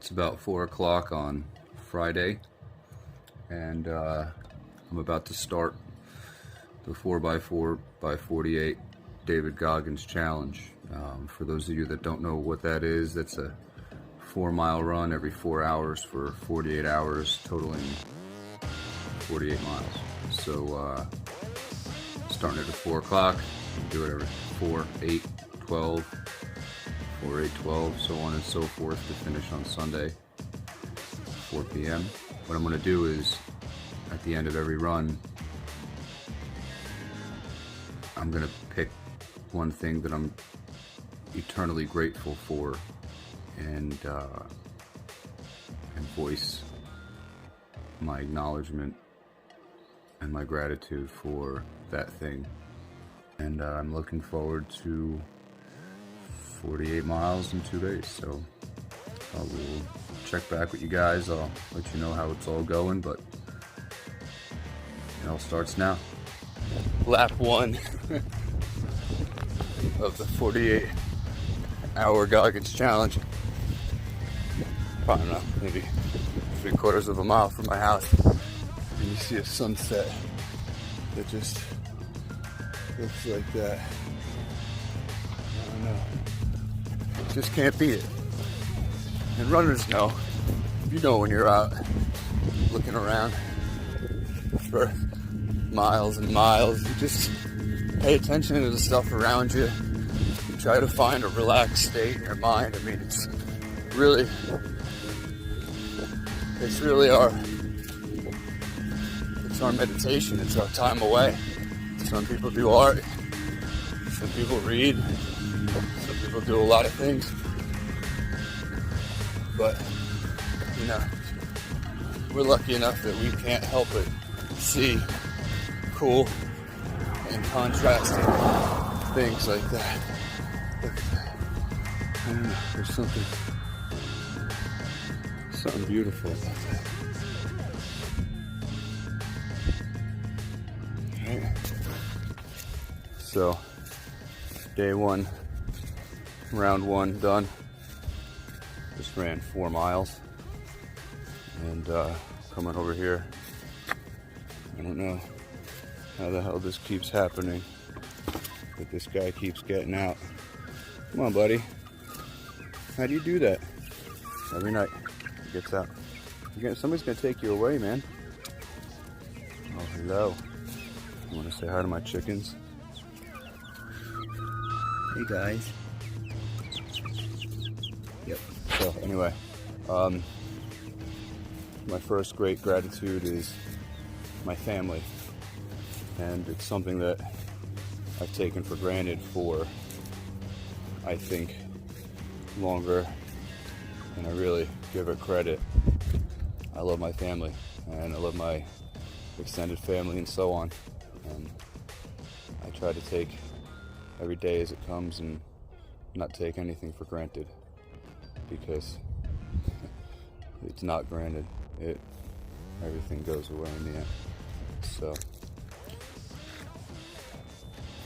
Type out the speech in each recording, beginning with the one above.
It's about 4 o'clock on Friday, and I'm about to start the 4x4 by 48 David Goggins challenge. For those of you that don't know what that is, that's a 4-mile run every 4 hours for 48 hours, totaling 48 miles. So starting at 4 o'clock, do it every 4, 8, 12, 4, 8, 12, so on and so forth to finish on Sunday, 4 p.m. What I'm going to do is, at the end of every run, I'm going to pick one thing that I'm eternally grateful for and voice my acknowledgement and my gratitude for that thing. And I'm looking forward to 48 miles in 2 days, so I will check back with you guys. I'll let you know how it's all going, but it all starts now. Lap 1 of the 48-hour Goggins challenge. I don't know, maybe 3/4 of a mile from my house, and you see a sunset that just looks like that. I don't know. Just can't beat it. And runners know, you know when you're out looking around for miles and miles, you just pay attention to the stuff around you. You try to find a relaxed state in your mind. I mean, it's really our meditation. It's our time away. Some people do art, some people read, some people do a lot of things, but you know, we're lucky enough that we can't help but see cool and contrasting things like that. Look at that. I don't know, there's something beautiful about that. Right. So, day 1, round 1 done. Just ran 4 miles, and coming over here, I don't know how the hell this keeps happening, but this guy keeps getting out. Come on, buddy. How do you do that? Every night he gets out. Somebody's gonna take you away, man. Oh, hello. You wanna say hi to my chickens? Hey guys. Yep. So anyway, my first great gratitude is my family, and it's something that I've taken for granted for, I think, longer than I really give it credit. I love my family, and I love my extended family and so on, and I try to take every day as it comes and not take anything for granted, because it's not granted. Everything goes away in the end. So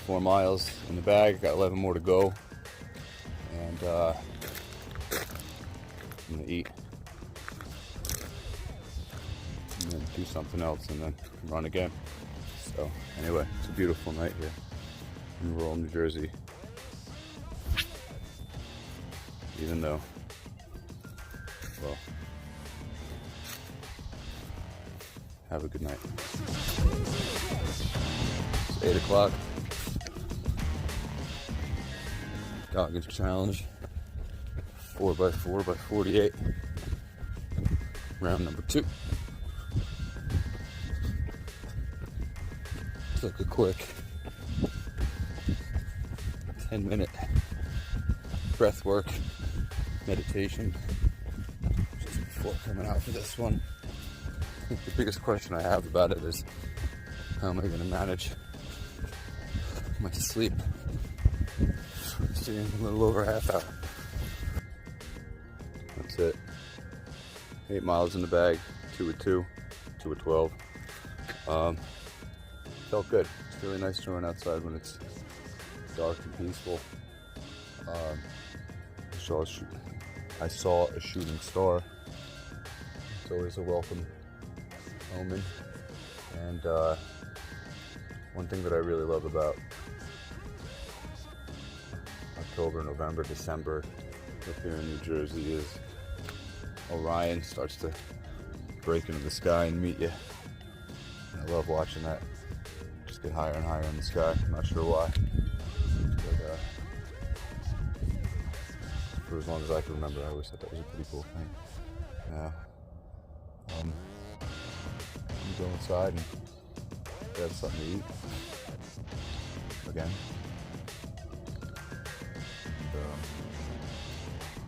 4 miles in the bag, got 11 more to go, and I'm gonna eat and then do something else and then run again. So anyway, it's a beautiful night here in rural New Jersey, even though, well, have a good night. It's 8 o'clock. Goggins challenge, 4x4 by 48, round number 2. Took a quick 10-minute breath work meditation just before coming out for this one. I think the biggest question I have about it is, how am I going to manage my sleep? Sitting a little over a half hour. That's it. 8 miles in the bag, 2 of 2, 2 of 12. Felt good. It's really nice to run outside when it's dark and peaceful. So I'll I saw a shooting star. It's always a welcome omen. And one thing that I really love about October, November, December up here in New Jersey is Orion starts to break into the sky and meet you. And I love watching that just get higher and higher in the sky. I'm not sure why, but for as long as I can remember, I always thought that was a pretty cool thing. Yeah. I'm go inside and grab something to eat again. And,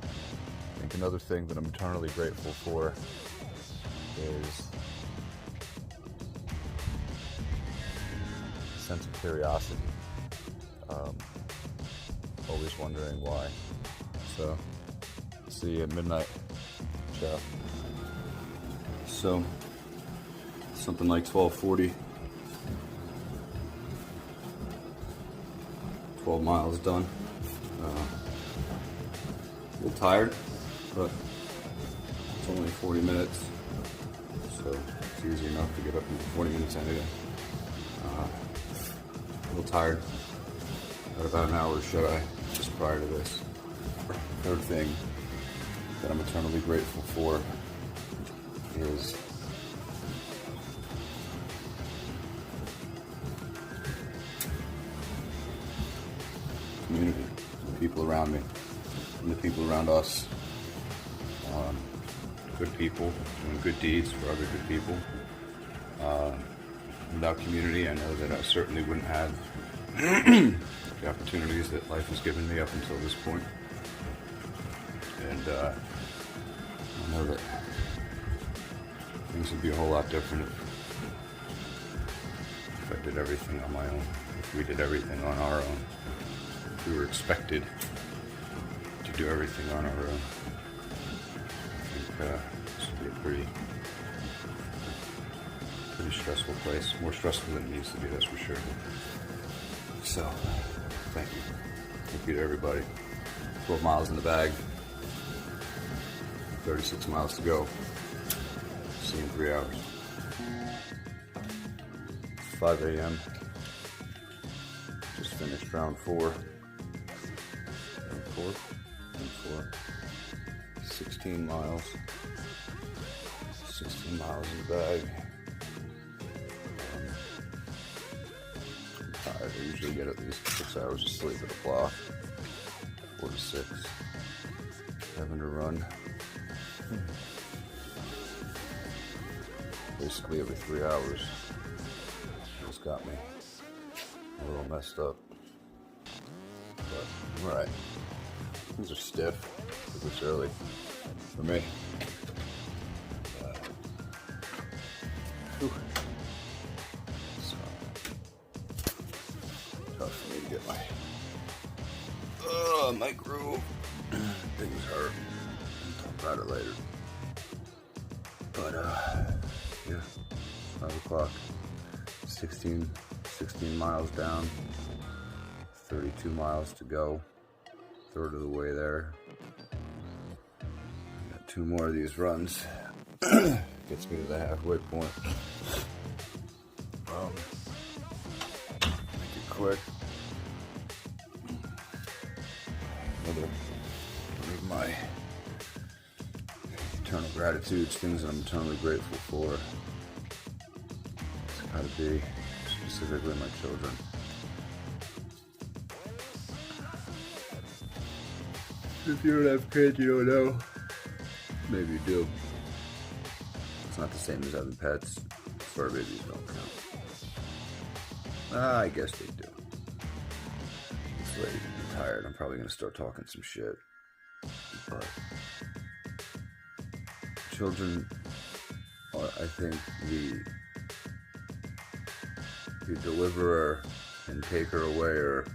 I think another thing that I'm eternally grateful for is a sense of curiosity. Always wondering why. So, see you at midnight. Ciao. So, something like 12:40. 12 miles done. A little tired, but it's only 40 minutes, so it's easy enough to get up in 40 minutes anyway. A little tired. Had about an hour shut-eye just prior to this. Third thing that I'm eternally grateful for is community, the people around me, and the people around us. Good people doing good deeds for other good people. Without community, I know that I certainly wouldn't have the opportunities that life has given me up until this point. And I know that things would be a whole lot different if I did everything on my own, if we did everything on our own, if we were expected to do everything on our own. I think this would be a pretty stressful place, more stressful than it needs to be, that's for sure. So, thank you. Thank you to everybody. 12 miles in the bag, 36 miles to go. See you in 3 hours. 5 a.m. Just finished round 4. Round 4. 16 miles. 16 miles in the bag. I'm tired. I usually get at least 6 hours of sleep at a block. 4 to 6. Having to run basically every 3 hours. It's got me a little messed up. But I'm alright. Things are stiff. It's early for me. So tough for me to get my groove. Things hurt. I'll talk about it later. But yeah, 5 o'clock. 16 miles down. 32 miles to go. Third of the way there. Got 2 more of these runs. Gets me to the halfway point. Make it quick. Another one of my eternal gratitudes, things that I'm eternally grateful for. It's gotta be specifically my children. If you don't have kids, you don't know. Maybe you do. It's not the same as having pets. Fur babies don't count. I guess they do. It's late. I'm tired. I'm probably going to start talking some shit. But children are, I think, the deliverer and taker awayer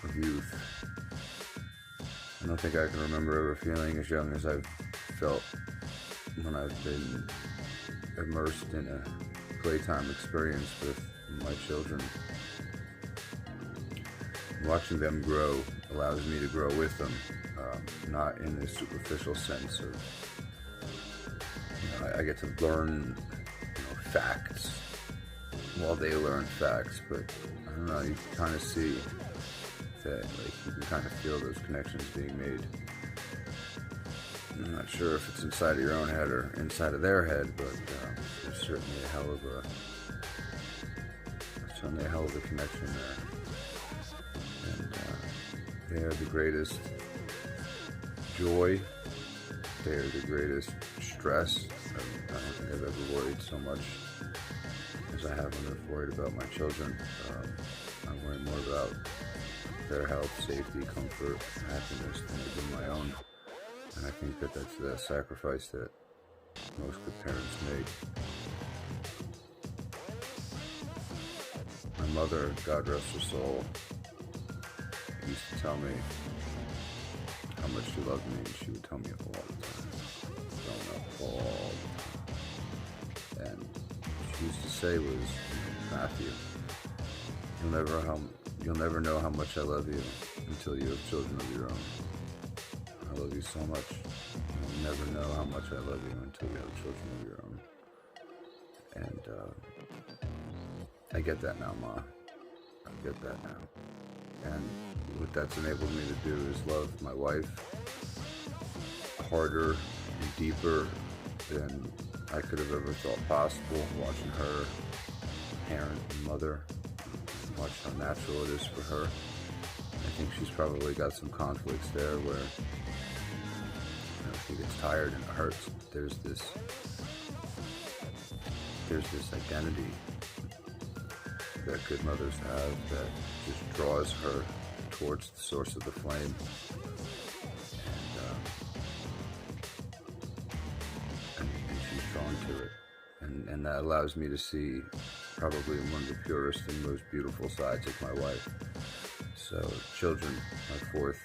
of youth. I don't think I can remember ever feeling as young as I've felt when I've been immersed in a playtime experience with my children. Watching them grow allows me to grow with them. not in the superficial sense of, I get to learn, facts while they learn facts, but I don't know, you can kind of see that, you can kind of feel those connections being made. I'm not sure if it's inside of your own head or inside of their head, but there's certainly a hell of a connection there. And they are the greatest joy. They are the greatest stress. I don't think I've ever worried so much as I have when I'm worried about my children. I worry more about their health, safety, comfort, happiness than I do my own. And I think that that's the sacrifice that most good parents make. My mother, God rest her soul, used to tell me how much she loved me, and she would tell me it all the time. Growing up, all the time. And she used to say was, Matthew, you'll never know how much I love you until you have children of your own. I love you so much. You'll never know how much I love you until you have children of your own. And I get that now, Ma. I get that now. And what that's enabled me to do is love my wife harder and deeper than I could have ever thought possible. Watching her parent and mother, watch how natural it is for her. I think she's probably got some conflicts there where she gets tired and it hurts. There's this identity that good mothers have that just draws her towards the source of the flame, and she's drawn to it, and that allows me to see probably one of the purest and most beautiful sides of my wife. So children, my fourth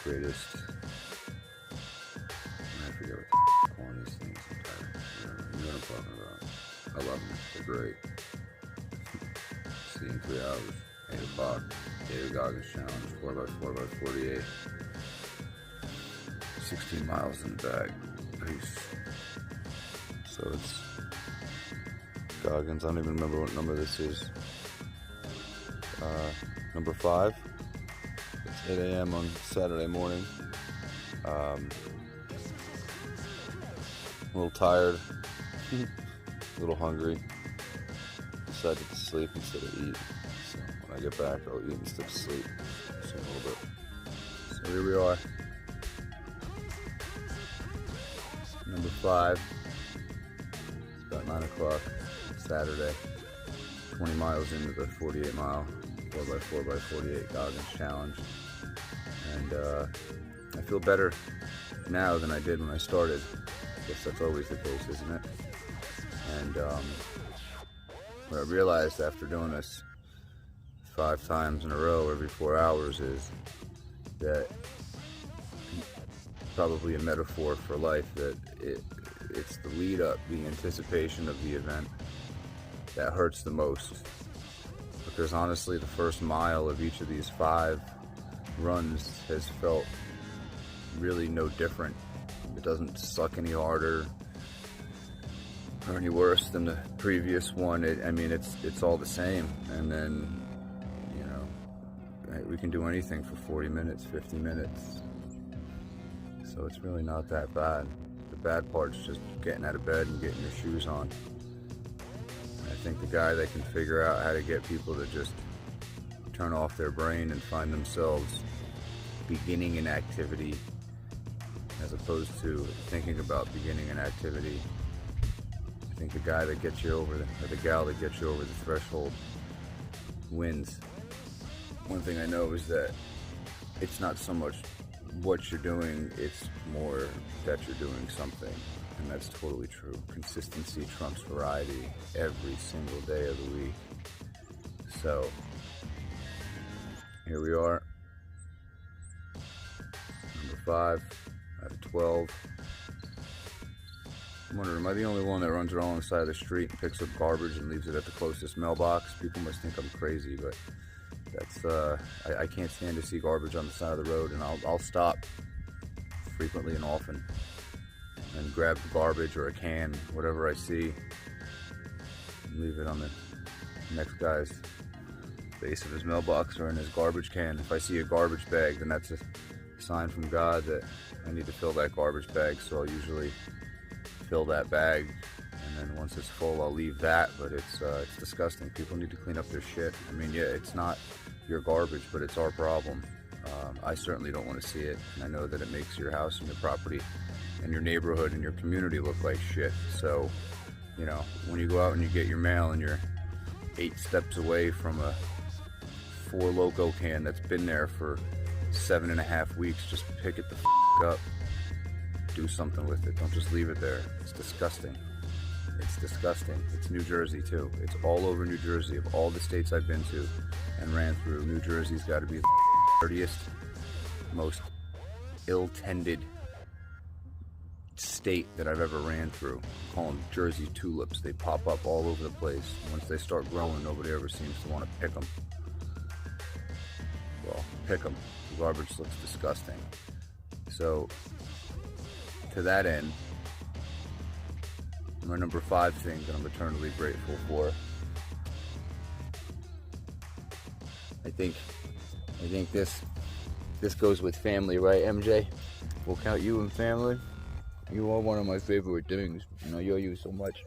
greatest, I forget what the calling these things sometimes. You know what I'm talking about. I love them, they're great. See in 3 hours, 8 o'clock, David Goggins challenge, 4x4x48. 16 miles in the bag. Peace. So it's Goggins, I don't even remember what number this is. Number 5. It's 8 a.m. on Saturday morning. A little tired, a little hungry. Decided to sleep instead of eat. So when I get back, I'll eat instead of sleep. Just a little bit. So here we are. Number 5. It's about 9 o'clock. Saturday. 20 miles into the 48 mile 4x4x48 Goggins challenge. And I feel better now than I did when I started. I guess that's always the case, isn't it? And what I realized after doing this 5 times in a row every 4 hours is that probably a metaphor for life, that it's the lead up, the anticipation of the event that hurts the most. Because honestly, the first mile of each of these 5 runs has felt really no different. It doesn't suck any harder or any worse than the previous one. It's all the same. And then, we can do anything for 40 minutes, 50 minutes. So it's really not that bad. The bad part's just getting out of bed and getting your shoes on. I think the guy that can figure out how to get people to just turn off their brain and find themselves beginning an activity as opposed to thinking about beginning an activity, I think the guy that gets you over or the gal that gets you over the threshold wins. One thing I know is that it's not so much what you're doing, it's more that you're doing something. And that's totally true. Consistency trumps variety every single day of the week. So, here we are. Number 5 out of 12. I'm wondering, am I the only one that runs around on the side of the street and picks up garbage and leaves it at the closest mailbox? People must think I'm crazy, but That's I can't stand to see garbage on the side of the road, and I'll stop frequently and often and grab the garbage or a can, whatever I see, and leave it on the next guy's base of his mailbox or in his garbage can. If I see a garbage bag, then that's a sign from God that I need to fill that garbage bag, so I'll usually fill that bag, and then once it's full I'll leave that. But it's disgusting. People need to clean up their shit. I mean, yeah, it's not your garbage, but it's our problem. I certainly don't want to see it, and I know that it makes your house and your property and your neighborhood and your community look like shit. So, you know, when you go out and you get your mail and you're 8 steps away from a 4 Loco can that's been there for 7.5 weeks, just pick it the up. Do something with it. Don't just leave it there. It's disgusting. It's disgusting. It's New Jersey too. It's all over New Jersey. Of all the states I've been to and ran through, New Jersey's got to be the dirtiest, most ill-tended state that I've ever ran through. I call them Jersey tulips. They pop up all over the place. Once they start growing, nobody ever seems to want to pick them. Well, pick them. The garbage looks disgusting. So, to that end, my number 5 thing that I'm eternally grateful for, I think this goes with family, right, MJ? We'll count you in family. You are one of my favorite things. You know, you owe you so much.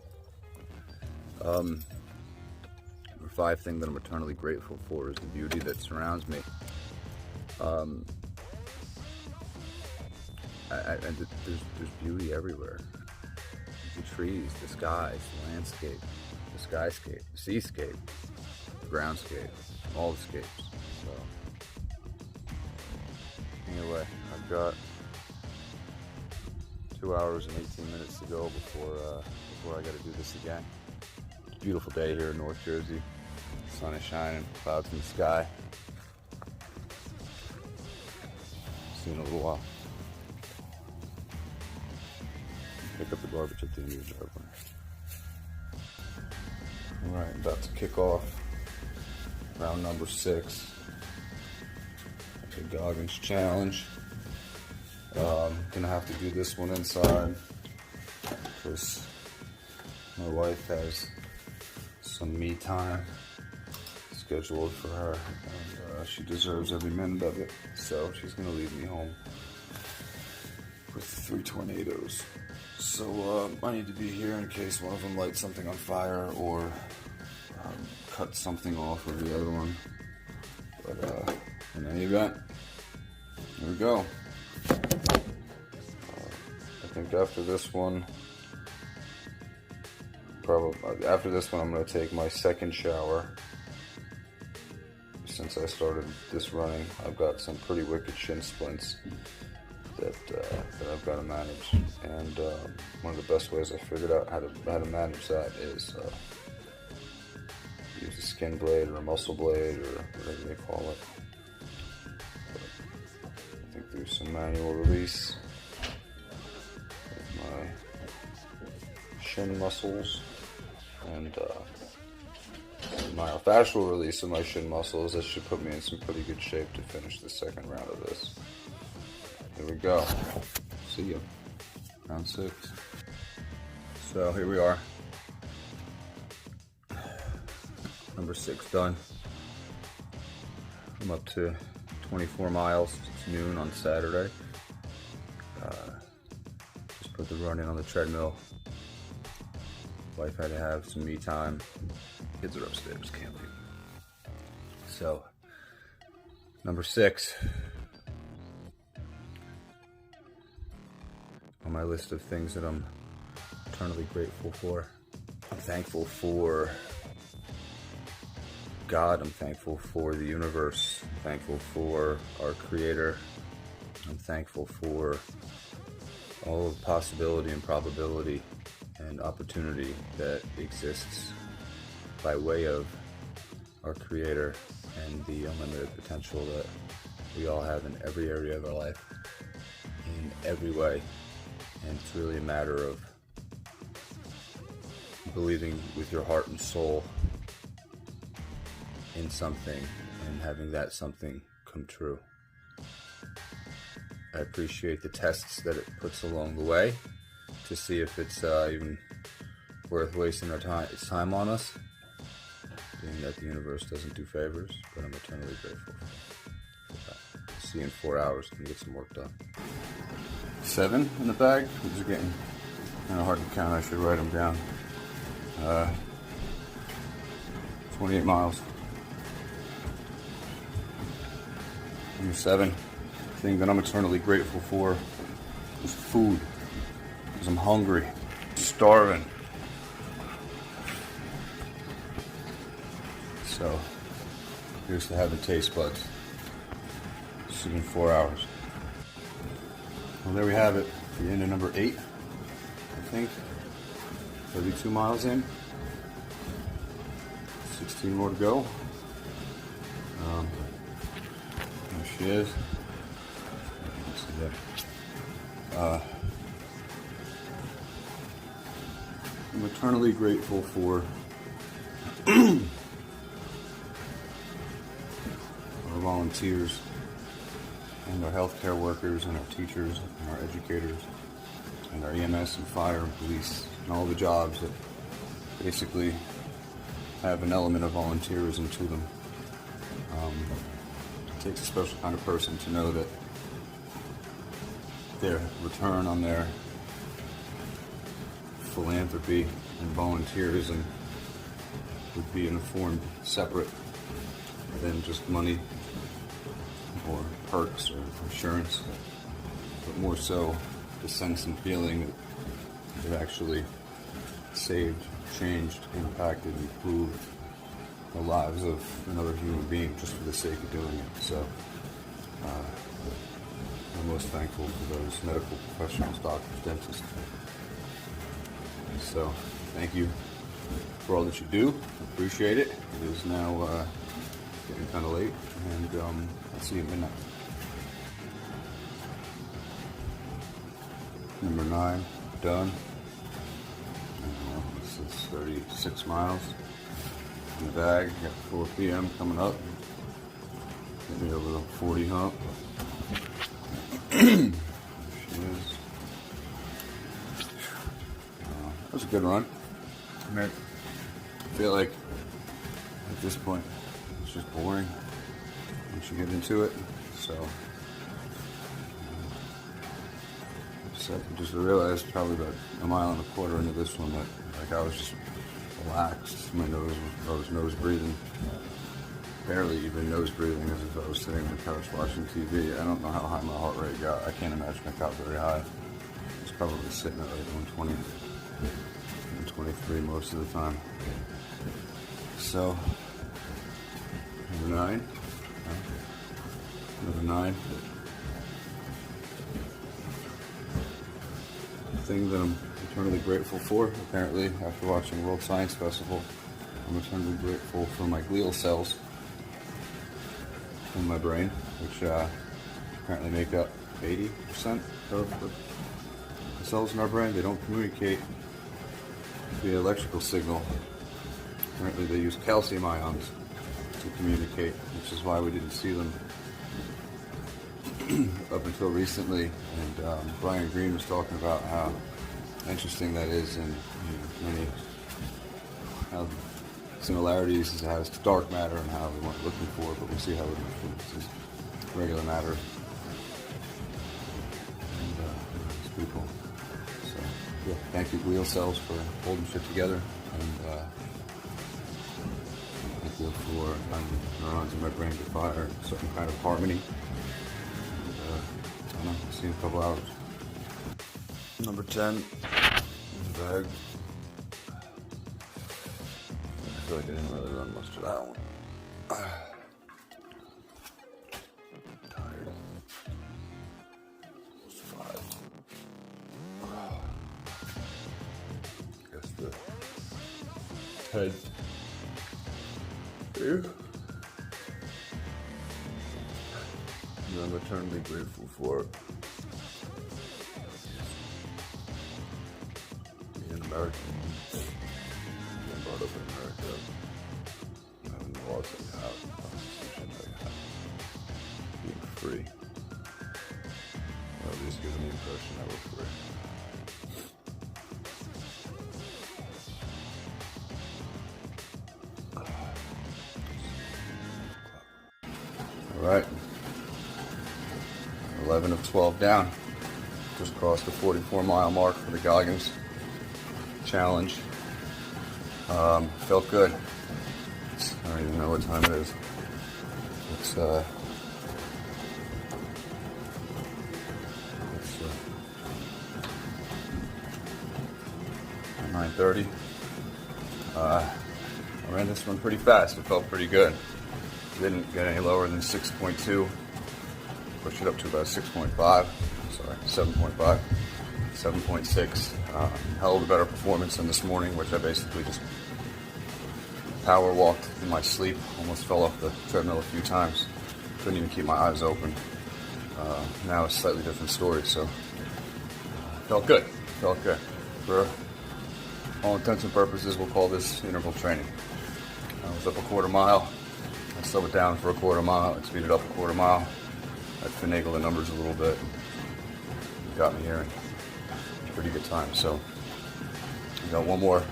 Number 5 thing that I'm eternally grateful for is the beauty that surrounds me. There's beauty everywhere. The trees, the skies, the landscape, the skyscape, the seascape, the groundscape, all the scapes. So, anyway, I've got 2 hours and 18 minutes to go before I got to do this again. It's a beautiful day here in North Jersey. The sun is shining, clouds in the sky. See you in a little while. Pick up the garbage at the end of your driveway. Alright, about to kick off round number 6. The Goggins challenge. Gonna have to do this one inside because my wife has some me time scheduled for her, and she deserves every minute of it. So she's gonna leave me home with 3 tornadoes. So I need to be here in case one of them lights something on fire or cut something off of the other one. But in any event, here we go. I think after this one, I'm going to take my second shower. Since I started this running, I've got some pretty wicked shin splints that I've got to manage, and one of the best ways I figured out how to manage that is use a skin blade or a muscle blade or whatever they call it. But I think there's some manual release of my shin muscles and myofascial release of my shin muscles. That should put me in some pretty good shape to finish the second round of this. Here we go. See ya. Round 6. So here we are. Number 6 done. I'm up to 24 miles. It's noon on Saturday. Just put the run in on the treadmill. Wife had to have some me time. Kids are upstairs, can't leave. So, number 6. On my list of things that I'm eternally grateful for. I'm thankful for God. I'm thankful for the universe. I'm thankful for our Creator. I'm thankful for all of the possibility and probability and opportunity that exists by way of our Creator and the unlimited potential that we all have in every area of our life, in every way. And it's really a matter of believing with your heart and soul in something and having that something come true. I appreciate the tests that it puts along the way to see if it's even worth wasting its time on us, being that the universe doesn't do favors, but I'm eternally grateful for that. See you in 4 hours and get some work done. 7 in the bag. These are getting kind of hard to count. I should write them down. 28 miles. Number 7. Thing that I'm eternally grateful for is food, because I'm hungry, starving. So here's to having taste buds. See you in 4 hours. Well, there we have it. The end of number 8, I think. 32 miles in. 16 more to go. There she is. I'm eternally grateful for our volunteers and our healthcare workers and our teachers and our educators and our EMS and fire and police and all the jobs that basically have an element of volunteerism to them. It takes a special kind of person to know that their return on their philanthropy and volunteerism would be in a form separate than just money or perks or insurance, but more so the sense and feeling that it actually saved, changed, impacted, improved the lives of another human being just for the sake of doing it. So I'm most thankful for those medical professionals, doctors, dentists. So thank you for all that you do. Appreciate it. It is now getting kind of late, and I'll see you at midnight. Number 9, done. This is 36 miles in the bag. Got 4 p.m. coming up. Maybe over the 40 hump. There she is. That was a good run. I feel like at this point it's just boring once you get into it. So I just realized probably about a mile and a quarter into this one that like I was just relaxed. I was nose breathing. Barely even nose breathing, as if I was sitting on the couch watching TV. I don't know how high my heart rate got. I can't imagine it got very high. It's probably sitting at like 120, 123 most of the time. So, number 9. Number 9. The thing that I'm eternally grateful for, apparently, after watching World Science Festival, I'm eternally grateful for my glial cells in my brain, which apparently make up 80% of the cells in our brain. They don't communicate via electrical signal. Apparently they use calcium ions to communicate, which is why we didn't see them up until recently. And Brian Greene was talking about how interesting that is, and many how similarities it has to dark matter and how we weren't looking for, but we'll see how it influences regular matter and people. So, yeah, thank you, glial cells, for holding shit together, and thank you for neurons in my brain to fire a certain kind of harmony. And, I don't know, see you in a couple hours. Number 10, in the bag. I feel like I didn't really run much of that one. Tired. It's 5. Guess the head. Here. And I'm eternally grateful for being an American. Brought up in America, having the laws that we have, the Constitution Hour free. All right. 11 of 12 down. Just crossed the 44-mile mark for the Goggins challenge. Felt good. I don't even know what time it is. It's 9:30. I ran this one pretty fast. It felt pretty good. Didn't get any lower than 6.2. Pushed it up to about 6.5. Sorry, 7.5. 7.6. Hell of a better performance than this morning, which I basically just power walked in my sleep. Almost fell off the treadmill a few times. Couldn't even keep my eyes open. Now it's a slightly different story, so felt good. Felt good. For all intents and purposes, we'll call this interval training. I was up a quarter mile. I slowed it down for a quarter mile. I speeded up a quarter mile. I finagled the numbers a little bit. It got me here in a pretty good time. So we got one more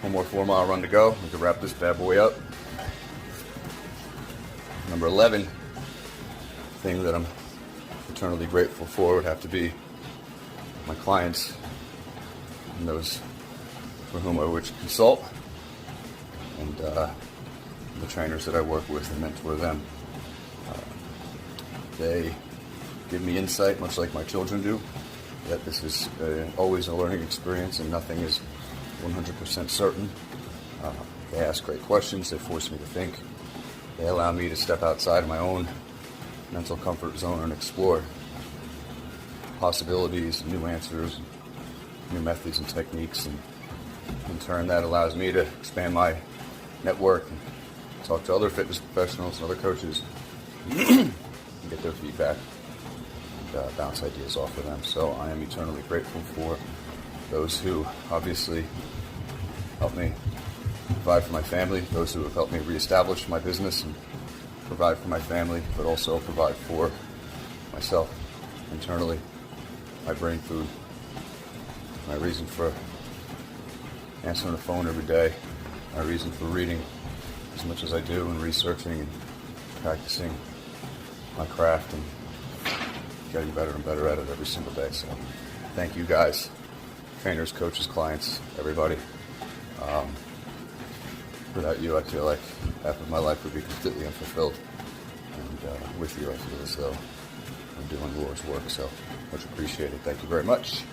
4-mile run to go. We can wrap this bad boy up. Number 11 thing that I'm eternally grateful for would have to be my clients and those for whom I would consult, and the trainers that I work with and mentor them. They give me insight, much like my children do, that this is always a learning experience and nothing is 100% certain. They ask great questions. They force me to think. They allow me to step outside my own mental comfort zone and explore possibilities, new answers, new methods and techniques, and in turn that allows me to expand my network and talk to other fitness professionals and other coaches and get their feedback and bounce ideas off of them. So I am eternally grateful for those who obviously help me provide for my family, those who have helped me reestablish my business and provide for my family, but also provide for myself internally, my brain food, my reason for answering the phone every day, my reason for reading as much as I do and researching and practicing my craft and getting better and better at it every single day. So thank you guys, trainers, coaches, clients, everybody. Without you, I feel like half of my life would be completely unfulfilled. And with you, I feel as though I'm doing the Lord's work. So much appreciated. Thank you very much.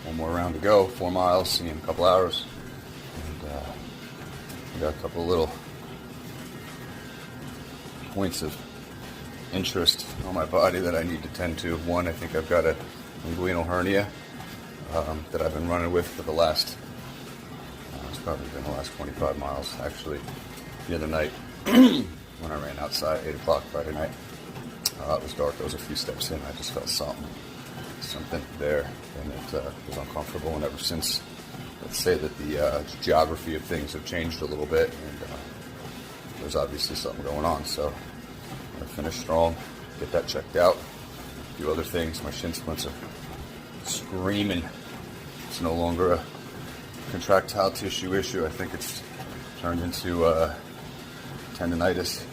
One more round to go, 4 miles, see you in a couple hours. And we got a couple of little points of interest on my body that I need to tend to. One, I think I've got a inguinal hernia that I've been running with for the last, it's probably been the last 25 miles. Actually, the other night when I ran outside, 8 o'clock Friday night, it was dark. I was a few steps in. I just felt something there, and it was uncomfortable. And ever since, let's say that the geography of things have changed a little bit, and there's obviously something going on. So I'm going to finish strong, get that checked out, do other things. My shin splints are screaming. It's no longer a contractile tissue issue. I think it's turned into tendonitis.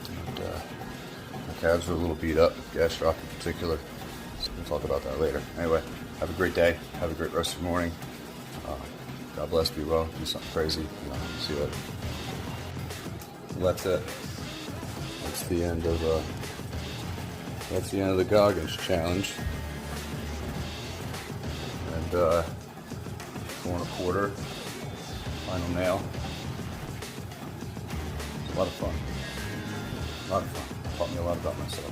And, my calves are a little beat up, gastroc in particular. So we'll talk about that later. Anyway, have a great day. Have a great rest of your morning. God bless, be well, do something crazy. See you later. Well, that's it. That's the end of the Goggins challenge. And 4 1/4 final nail. It's a lot of fun. Taught me a lot about myself.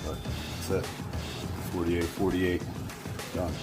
But that's it. 48, done.